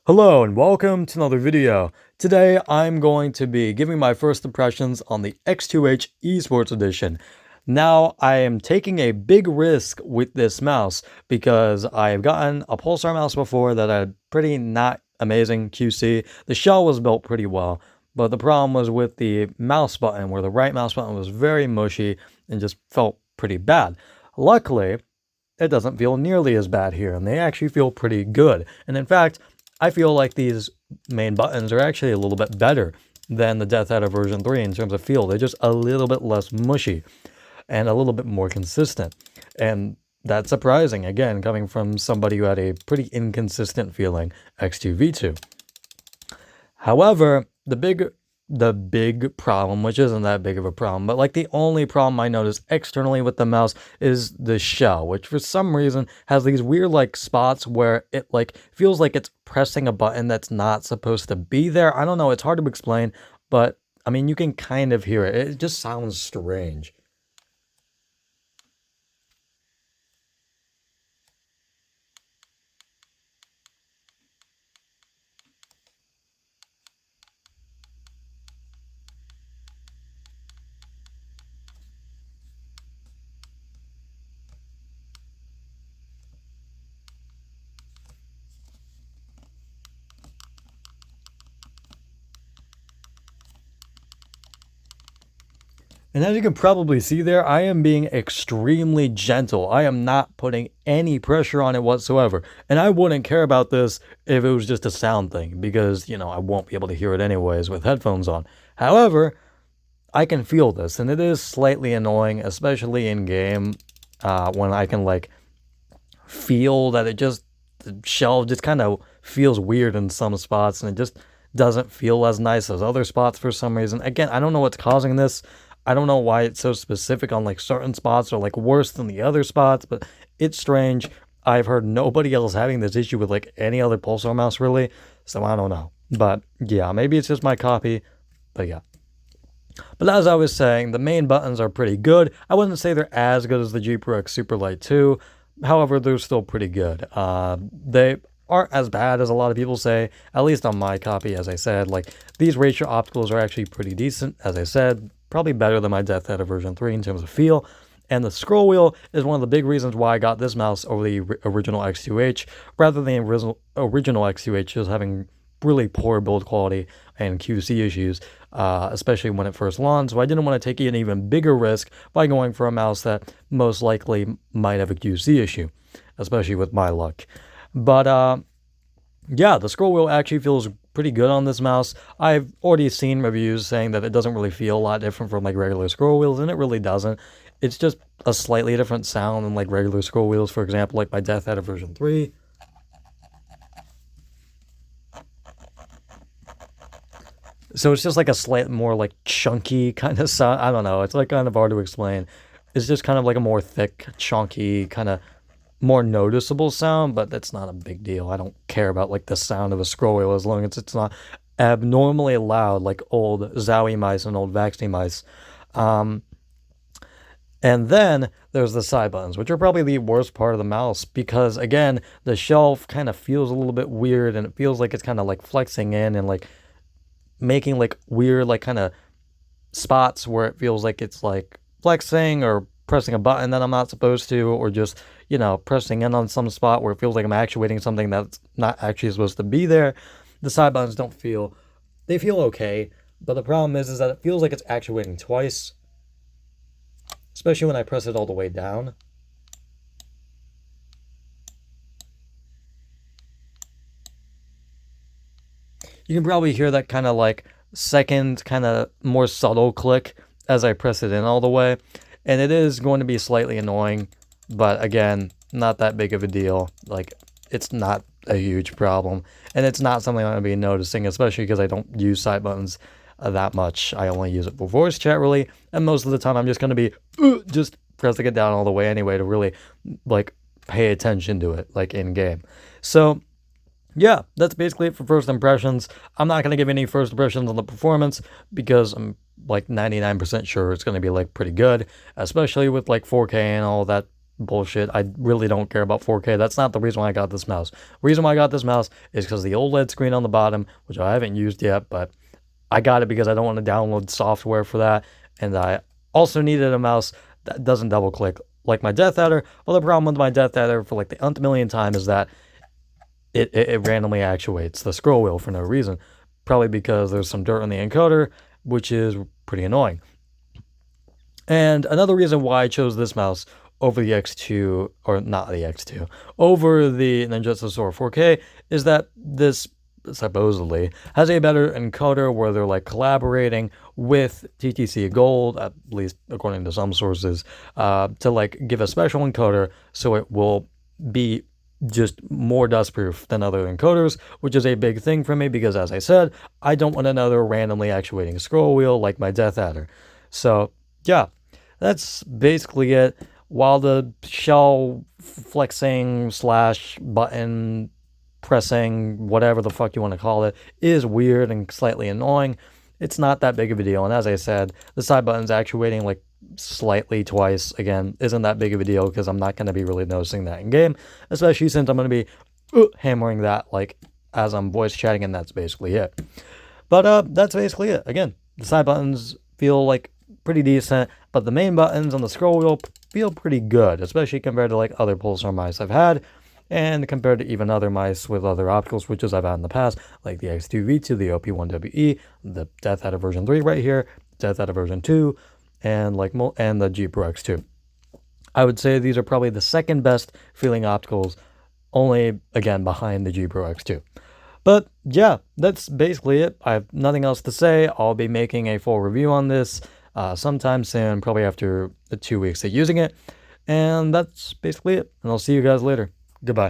Hello and welcome to another video. Today I'm going to be giving my first impressions on the X2H Esports Edition. Now I am taking a big risk with this mouse because I've gotten a Pulsar mouse before that had pretty not amazing QC. The shell was built pretty well, but the problem was with the mouse button where the right mouse button was very mushy and just felt pretty bad. Luckily, it doesn't feel nearly as bad here, and they actually feel pretty good. And in fact, I feel like these main buttons are actually a little bit better than the Death Adder version 3 in terms of feel. They're just a little bit less mushy and a little bit more consistent. And that's surprising, again, coming from somebody who had a pretty inconsistent feeling X2V2. However, the big problem, which isn't that big of a problem, but like the only problem I notice externally with the mouse is the shell, which for some reason has these weird like spots where it like feels like it's pressing a button that's not supposed to be there. I don't know, it's hard to explain, but I mean, you can kind of hear it. It just sounds strange. And as you can probably see there, I am being extremely gentle. I am not putting any pressure on it whatsoever. And I wouldn't care about this if it was just a sound thing, because, you know, I won't be able to hear it anyways with headphones on. However, I can feel this, and it is slightly annoying, especially in game, when I can, like, feel that the shell just kind of feels weird in some spots, and it just doesn't feel as nice as other spots for some reason. Again, I don't know what's causing this. I don't know why it's so specific on like certain spots or like worse than the other spots, but it's strange. I've heard nobody else having this issue with like any other Pulsar mouse really, so I don't know. But yeah, maybe it's just my copy, but yeah. But as I was saying, the main buttons are pretty good. I wouldn't say they're as good as the G Pro X Superlight 2. However, they're still pretty good. They aren't as bad as a lot of people say, at least on my copy, as I said. Like, these ratio opticals are actually pretty decent, as I said. Probably better than my Death Adder version 3 in terms of feel. And the scroll wheel is one of the big reasons why I got this mouse over the original X2H, rather than the original X2H just having really poor build quality and QC issues, especially when it first launched. So I didn't want to take an even bigger risk by going for a mouse that most likely might have a QC issue, especially with my luck. But yeah, the scroll wheel actually feels pretty good on this mouse. I've already seen reviews saying that it doesn't really feel a lot different from like regular scroll wheels, and it really doesn't. It's just a slightly different sound than like regular scroll wheels, for example, like my Death Adder version 3. So it's just like a slight more like chunky kind of sound. I don't know. It's like kind of hard to explain. It's just kind of like a more thick, chunky, kind of more noticeable sound, but that's not a big deal. I don't care about like the sound of a scroll wheel as long as it's not abnormally loud like old Zowie mice and old Vaxi mice. Um, and then there's the side buttons, which are probably the worst part of the mouse because, again, the shelf kind of feels a little bit weird and it feels like it's kind of like flexing in and like making like weird like kind of spots where it feels like it's like flexing or pressing a button that I'm not supposed to, or just, you know, pressing in on some spot where it feels like I'm actuating something that's not actually supposed to be there. The side buttons don't feel, they feel okay, but the problem is that it feels like it's actuating twice, especially when I press it all the way down. You can probably hear that kind of like second, kind of more subtle click as I press it in all the way. And it is going to be slightly annoying, but again, not that big of a deal. Like, it's not a huge problem. And it's not something I'm going to be noticing, especially because I don't use side buttons that much. I only use it for voice chat, really. And most of the time, I'm just going to be just pressing it down all the way anyway to really, like, pay attention to it, like, in-game. So yeah, that's basically it for first impressions. I'm not going to give any first impressions on the performance because I'm like 99% sure it's going to be like pretty good, especially with like 4K and all that bullshit. I really don't care about 4K. That's not the reason why I got this mouse. The reason why I got this mouse is because the OLED screen on the bottom, which I haven't used yet, but I got it because I don't want to download software for that. And I also needed a mouse that doesn't double click like my Death Adder. Well, the problem with my Death Adder for like the nth millionth time is that it randomly actuates the scroll wheel for no reason. Probably because there's some dirt on the encoder, which is pretty annoying. And another reason why I chose this mouse over the X2, or not the X2, over the Ninjutsu Sora 4K is that this supposedly has a better encoder where they're like collaborating with TTC Gold, at least according to some sources, to like give a special encoder so it will be just more dust proof than other encoders, which is a big thing for me because, as I said, I don't want another randomly actuating scroll wheel like my Death Adder. So yeah, that's basically it. While the shell flexing / button pressing, whatever the fuck you want to call it, is weird and slightly annoying, it's not that big of a deal. And as I said, the side button's actuating like slightly twice, again, isn't that big of a deal because I'm not going to be really noticing that in game, especially since I'm going to be hammering that like as I'm voice chatting, and that's basically it. But that's basically it. Again, the side buttons feel like pretty decent, but the main buttons on the scroll wheel feel pretty good, especially compared to like other Pulsar mice I've had, and compared to even other mice with other optical switches I've had in the past, like the X2V2, the OP1WE, the Death Adder version 3 right here, Death Adder version 2, and and the G Pro X2. I would say these are probably the second best feeling opticals, only again behind the G Pro X2. But yeah, that's basically it. I have nothing else to say. I'll be making a full review on this sometime soon, probably after the 2 weeks of using it. And that's basically it. And I'll see you guys later. Goodbye.